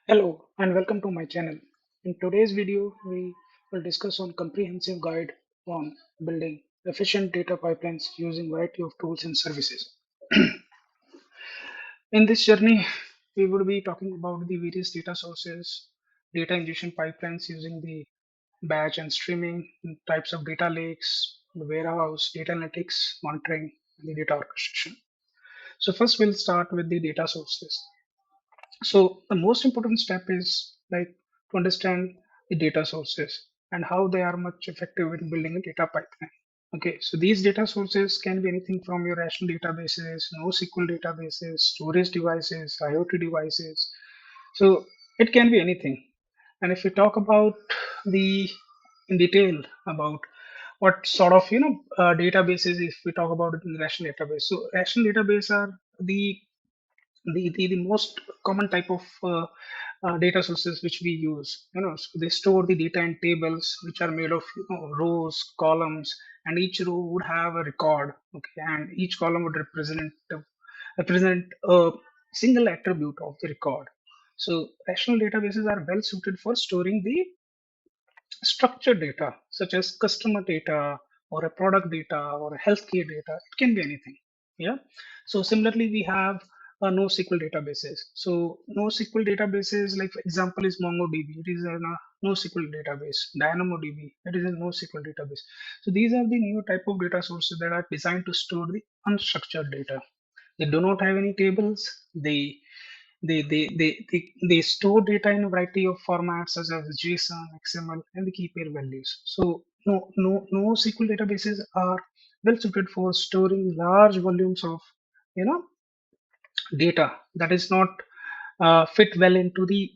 Hello and welcome to my channel. In today's video, we will discuss on comprehensive guide on building efficient data pipelines using variety of tools and services. In this journey, we will be talking about the various data sources, data ingestion pipelines using the batch and streaming, types of data lakes, the warehouse, data analytics, monitoring, and the data orchestration. So first we'll start with the data sources. So the most important step is like to understand the data sources and how they are much effective in building a data pipeline. Okay, so these data sources can be anything from your relational databases, NoSQL databases, storage devices, IoT devices. So it can be anything. And if we talk about the in detail about what sort of databases, if we talk about it in the relational database, so relational database are the the most common type of data sources which we use. So they store the data in tables which are made of rows, columns, and each row would have a record. Okay, and each column would represent a single attribute of the record. So relational databases are well suited for storing the structured data such as customer data or a product data or a healthcare data. It can be anything. Yeah. So similarly, we have NoSQL databases. So NoSQL databases, like for example, is MongoDB. It is a NoSQL database. DynamoDB. It is a NoSQL database. So these are the new type of data sources that are designed to store the unstructured data. They do not have any tables. They store data in a variety of formats such as JSON, XML, and the key pair values. So no SQL databases are well suited for storing large volumes of you know data that is not fit well into the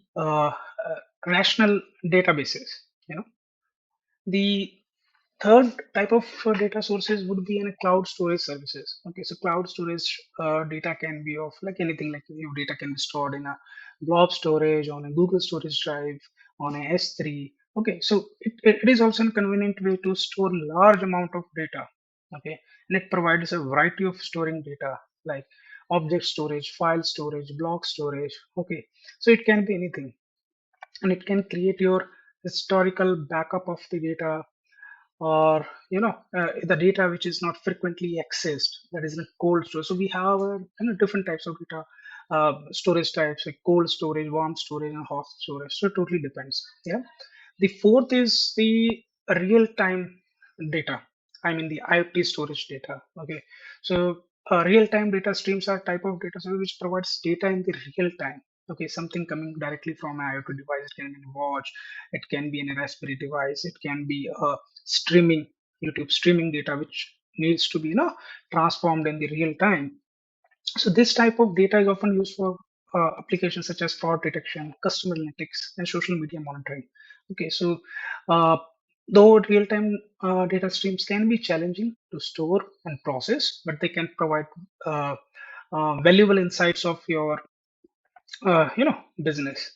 rational databases. You know the third type of data sources would be in a cloud storage services. Okay, so cloud storage data can be of like anything, like your data can be stored in a blob storage, on a Google storage drive, on a S3. Okay, so it is also a convenient way to store large amount of data. Okay, and it provides a variety of storing data like object storage, file storage, block storage. Okay, so it can be anything, and it can create your historical backup of the data, or the data which is not frequently accessed, that is in a cold storage. So we have different types of data storage types, like cold storage, warm storage, and hot storage. So it totally depends. Yeah. The fourth is the real time data. I mean the IoT storage data. Okay, so real time data streams are type of data storage which provides data in the real time. Okay, something coming directly from an IoT device. It can be a watch, it can be in a Raspberry device, it can be streaming, YouTube streaming data which needs to be transformed in the real time. So this type of data is often used for applications such as fraud detection, customer analytics, and social media monitoring. Okay, so uh, though real-time data streams can be challenging to store and process, but they can provide uh, valuable insights of your business.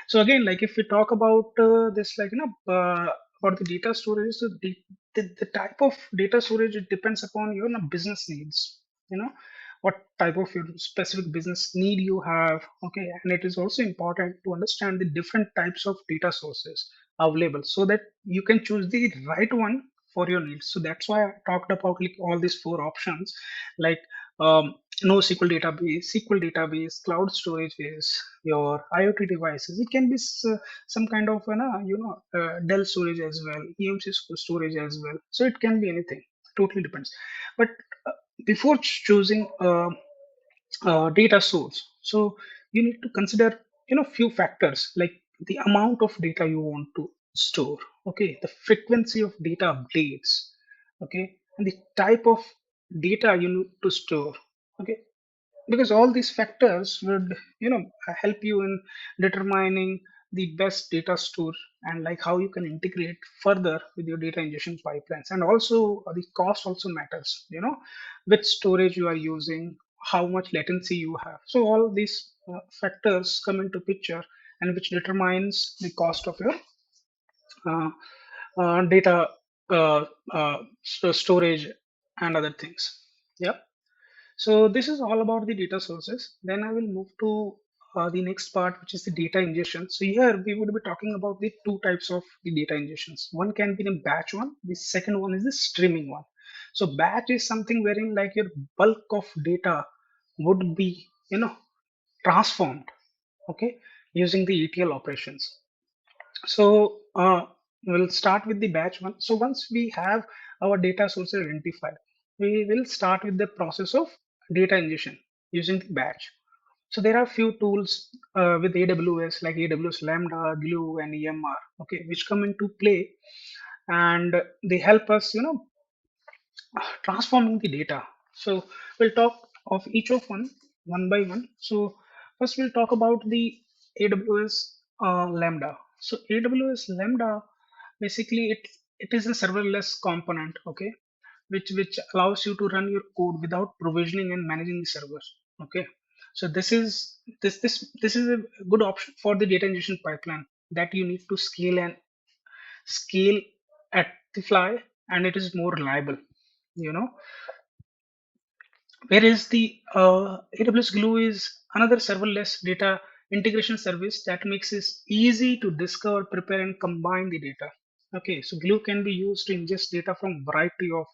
So again, like if we talk about this, like about the data storage, so the type of data storage, it depends upon your business needs. you know what type of your specific business need you have. Okay, and it is also important to understand the different types of data sources available so that you can choose the right one for your needs. So that's why I talked about like all these four options, like NoSQL database, SQL database, cloud storage is your IoT devices. It can be some kind of Dell storage as well, EMC storage as well. So it can be anything. Totally depends. But uh, before choosing data source, so you need to consider few factors like the amount of data you want to store. Okay, the frequency of data updates. Okay, and the type of data you need to store. Okay, because all these factors would help you in determining the best data store, and like how you can integrate further with your data ingestion pipelines. And also the cost also matters, which storage you are using, how much latency you have. So all these factors come into picture, and which determines the cost of your uh, data storage and other things. Yeah. So this is all about the data sources. Then I will move to the next part, which is the data ingestion. So here we would be talking about the two types of the data ingestions. One can be the batch one. The second one is the streaming one. So batch is something wherein like your bulk of data would be, transformed, okay, using the ETL operations. So we'll start with the batch one. So once we have our data sources identified, we will start with the process of data ingestion using the batch. So there are few tools with AWS like AWS Lambda, Glue, and EMR, okay, which come into play, and they help us, transforming the data. So we'll talk of each of one by one. So first we'll talk about the AWS Lambda. So AWS Lambda basically it is a serverless component, okay, which allows you to run your code without provisioning and managing the servers. Okay, so this is a good option for the data ingestion pipeline that you need to scale at the fly, and it is more reliable. You know, whereas the AWS Glue is another serverless data integration service that makes it easy to discover, prepare, and combine the data. Okay, so Glue can be used to ingest data from variety of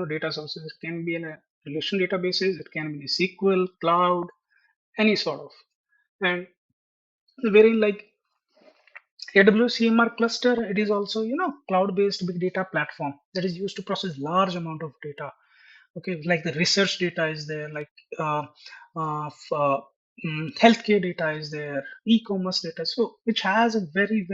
data sources. It can be in a relation databases, it can be in SQL, cloud, any sort of. And wherein like AWS EMR cluster, it is also cloud-based big data platform that is used to process large amount of data. Okay, like the research data is there, like uh, healthcare data is there, e-commerce data, so which has a very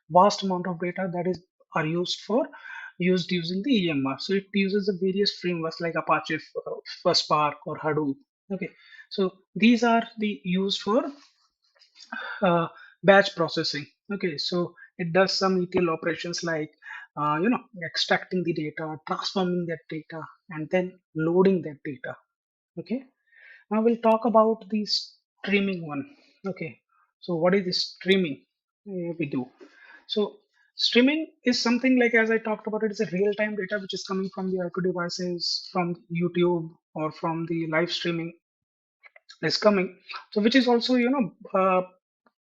vast amount of data that is are used using the EMR. So it uses the various frameworks like Apache for Spark or Hadoop. Okay, so these are the used for batch processing. Okay, so it does some ETL operations like extracting the data, transforming that data, and then loading that data. Okay, now we'll talk about the streaming one. Okay, so what is the streaming we do? So streaming is something like, as I talked about, it is a real-time data which is coming from the IoT devices, from YouTube, or from the live streaming is coming. So which is also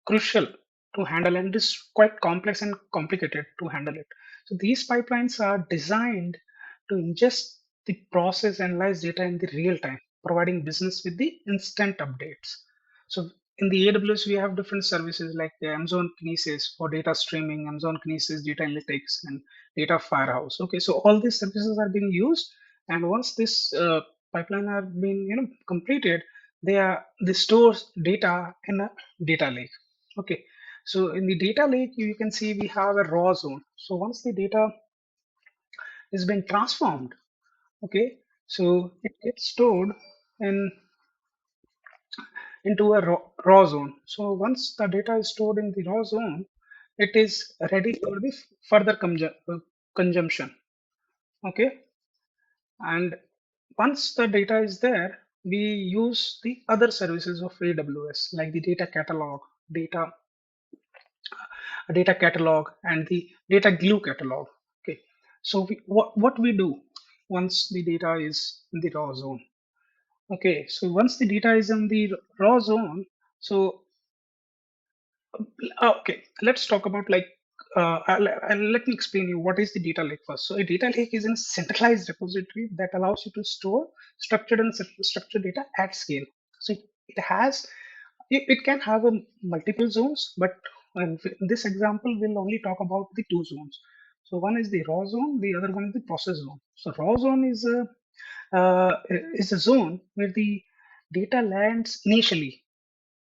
crucial to handle, and it is quite complex and complicated to handle it. So these pipelines are designed to ingest the process, analyze data in the real time, providing business with the instant updates. So in the AWS, we have different services like the Amazon Kinesis for data streaming, Amazon Kinesis data analytics, and data firehouse. Okay, so all these services are being used, and once this pipeline are being completed, they store data in a data lake. Okay, so in the data lake, you can see we have a raw zone. So once the data is being transformed, okay, so it gets stored in into a raw zone. So once the data is stored in the raw zone, it is ready for the further consumption. Okay, and once the data is there, we use the other services of AWS like the data data catalog, and the data glue catalog. Okay, so what we do once the data is in the raw zone. Okay, so once the data is in the raw zone, so okay, let's talk about like let me explain you what is the data lake first. So a data lake is a centralized repository that allows you to store structured and structured data at scale. So it has it can have a multiple zones, but in this example, we'll only talk about the two zones. So one is the raw zone, the other one is the process zone. So raw zone is a zone where the data lands initially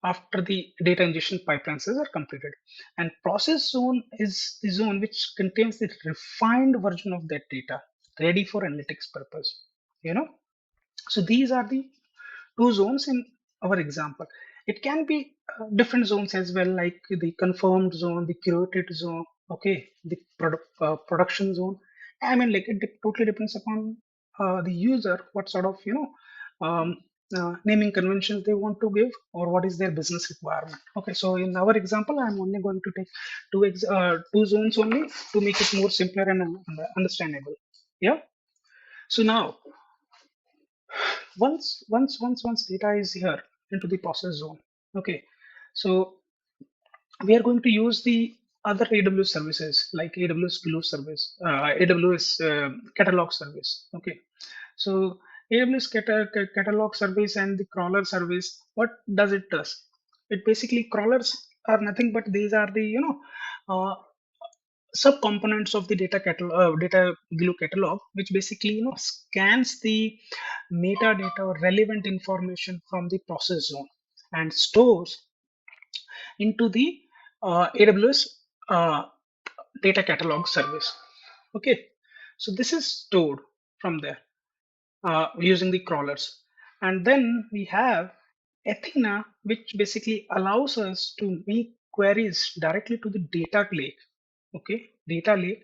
after the data ingestion pipelines are completed, and process zone is the zone which contains the refined version of that data ready for analytics purpose. You know, so these are the two zones in our example. It can be different zones as well, like the confirmed zone, the curated zone, okay, the production zone. I mean, like it totally depends upon the user, what sort of naming conventions they want to give, or what is their business requirement. Okay, so in our example, I'm only going to take two zones only to make it more simpler and understandable. Yeah. So now once data is here into the process zone, Okay, so we are going to use the other AWS services like AWS Glue service, AWS catalog service. Okay, so AWS catalog service and the crawler service, what does it does? It basically crawlers are nothing but these are the uh, subcomponents of the data glue catalog, which basically scans the metadata or relevant information from the process zone and stores into the AWS uh, data catalog service. Okay, so this is stored from there using the crawlers, and then we have Athena, which basically allows us to make queries directly to the data lake. Okay, data lake.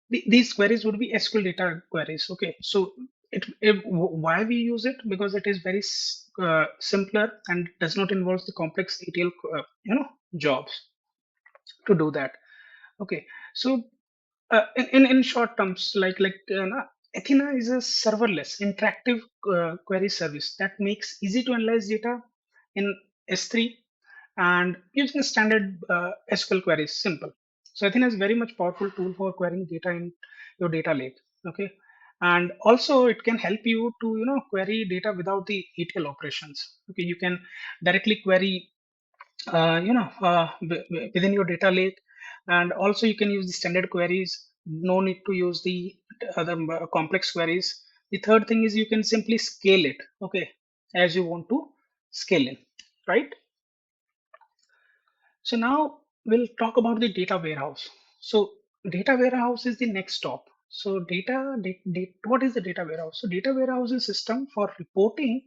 These queries would be SQL data queries. Okay, so why we use it? Because it is very simpler and does not involve the complex ETL jobs to do that. Okay, so in short terms, Athena is a serverless interactive query service that makes easy to analyze data in S3 and using standard SQL queries. Simple. So Athena is very much powerful tool for querying data in your data lake. Okay, and also it can help you to query data without the ETL operations. Okay, you can directly query within your data lake, and also you can use the standard queries. No need to use the other complex queries. The third thing is you can simply scale it, okay, as you want to scale it, right? So now we'll talk about the data warehouse. So data warehouse is the next stop. So what is the data warehouse? So data warehouse is a system for reporting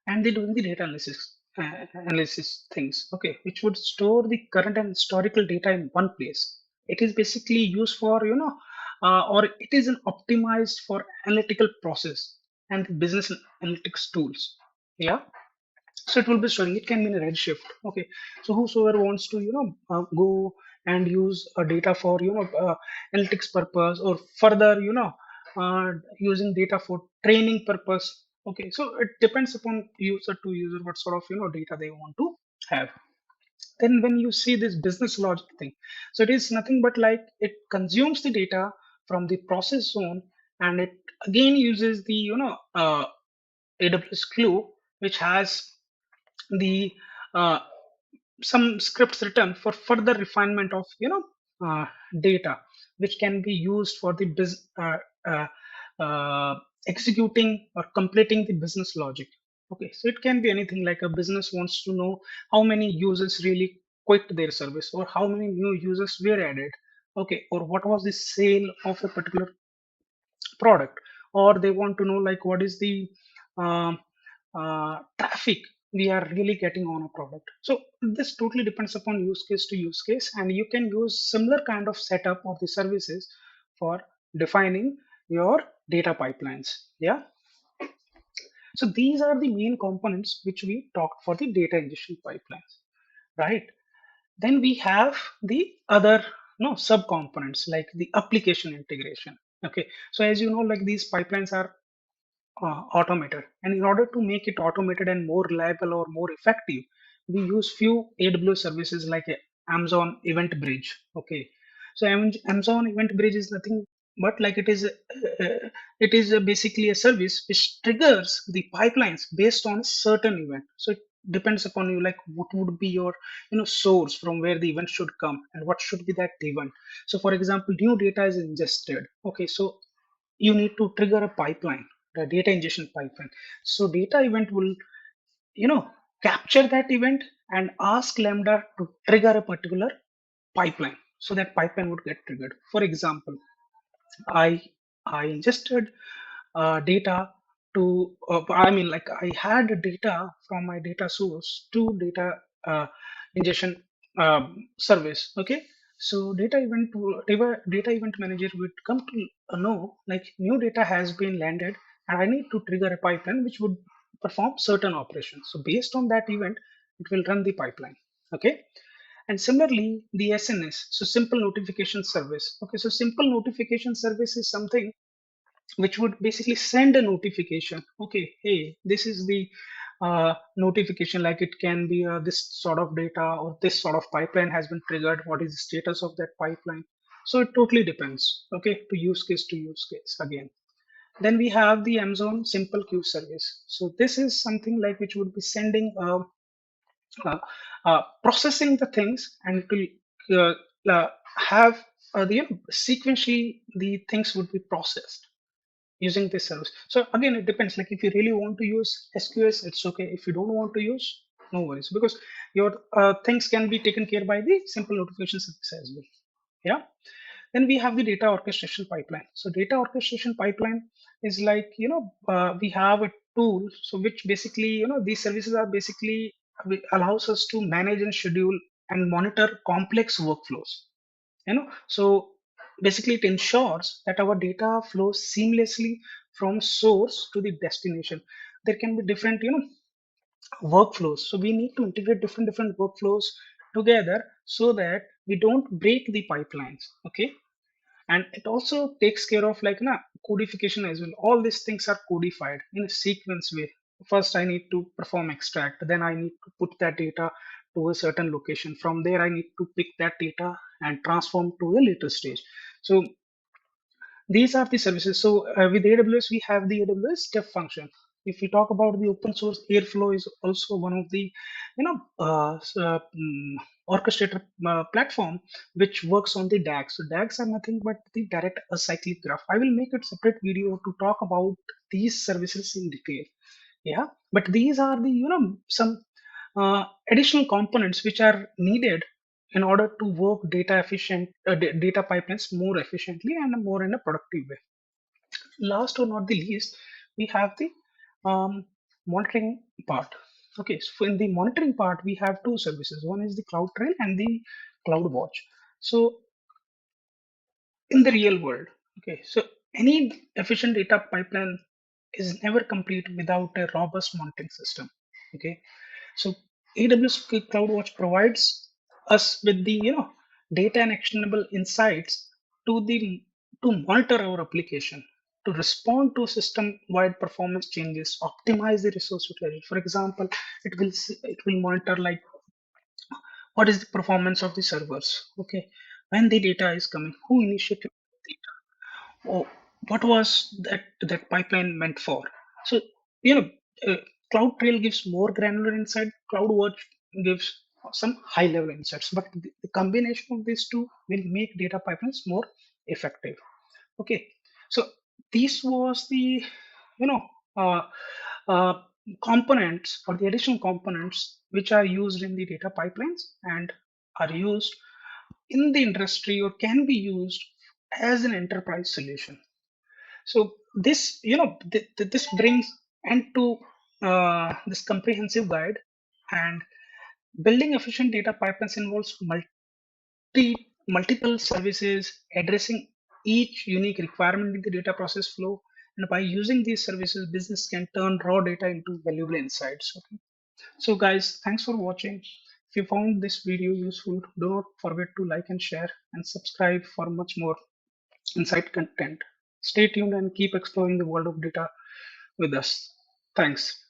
and they're doing the data analysis things, okay, which would store the current and historical data in one place. It is basically used for or it is an optimized for analytical process and business analytics tools. Yeah, so it will be storing, it can be in a redshift. Okay, so whosoever wants to go and use data for analytics purpose or further uh, using data for training purpose. Okay, so it depends upon user to user what sort of data they want to have. Then when you see this business logic thing, so it is nothing but like it consumes the data from the process zone and it again uses the AWS Glue, which has the some scripts written for further refinement of data, which can be used for the uh, uh, executing or completing the business logic. Okay, so it can be anything like a business wants to know how many users really quit their service or how many new users were added. Okay, or what was the sale of a particular product, or they want to know like what is the um, traffic we are really getting on a product. So this totally depends upon use case to use case, and you can use similar kind of setup of the services for defining your data pipelines. Yeah, so these are the main components which we talked for the data ingestion pipelines, right? Then we have the other no sub components like the application integration. Okay, so as you know, like these pipelines are automated, and in order to make it automated and more reliable or more effective, we use few AWS services like Amazon Event Bridge. Okay, so Amazon Event Bridge is nothing but like basically a service which triggers the pipelines based on a certain event. So it depends upon you like what would be your source from where the event should come and what should be that event. So for example, new data is ingested. Okay, so you need to trigger a pipeline, the data ingestion pipeline. So data event will, you know, capture that event and ask Lambda to trigger a particular pipeline. So that pipeline would get triggered. For example, I I ingested data to I mean like I had data from my data source to data uh, ingestion service. Okay, so data event manager would come to know like new data has been landed and I need to trigger a pipeline which would perform certain operations. So based on that event, it will run the pipeline. Okay, and similarly the SNS, so simple notification service. Okay, so simple notification service is something which would basically send a notification. Okay, hey, this is the notification, like it can be this sort of data or this sort of pipeline has been triggered. What is the status of that pipeline? So it totally depends. Okay, to use case again. Then we have the Amazon Simple Queue service. So this is something like which would be sending uh, processing the things, and it will have the sequentially the things would be processed using this service. So again, it depends. Like if you really want to use SQS, it's okay. If you don't want to use, no worries, because your things can be taken care by the simple notification service as well. Yeah. Then we have the data orchestration pipeline. So data orchestration pipeline is like, we have a tool, so which basically, these services are basically allows us to manage and schedule and monitor complex workflows. So basically it ensures that our data flows seamlessly from source to the destination. There can be different, workflows. So we need to integrate different workflows together so that we don't break the pipelines. Okay, and it also takes care of like codification as well. All these things are codified in a sequence way. First I need to perform extract, then I need to put that data to a certain location. From there I need to pick that data and transform to a later stage. So these are the services. So with AWS we have the AWS step function. If we talk about the open source, Airflow is also one of the orchestrator platform which works on the DAGs. So DAGs are nothing but the direct acyclic graph. I will make a separate video to talk about these services in detail. Yeah, but these are the some additional components which are needed in order to work data pipelines more efficiently and more in a productive way. Last or not the least, we have the monitoring part. Okay, so in the monitoring part, we have two services. One is the CloudTrail and the CloudWatch. So in the real world, okay, so any efficient data pipeline is never complete without a robust monitoring system. Okay, so AWS CloudWatch provides us with the data and actionable insights to the to monitor our application, to respond to system-wide performance changes, optimize the resource utilization. For example, it will monitor like what is the performance of the servers. Okay, when the data is coming, who initiated oh, what was that pipeline meant for? So you know, uh, CloudTrail gives more granular insight. CloudWatch gives some high-level insights, but the combination of these two will make data pipelines more effective. Okay, so this was the you know uh, uh, components or the additional components which are used in the data pipelines and are used in the industry or can be used as an enterprise solution. So this, this brings end to this comprehensive guide. And building efficient data pipelines involves multiple services addressing each unique requirement in the data process flow. And by using these services, business can turn raw data into valuable insights. Okay. So guys, thanks for watching. If you found this video useful, do not forget to like and share and subscribe for much more insight content. Stay tuned and keep exploring the world of data with us. Thanks.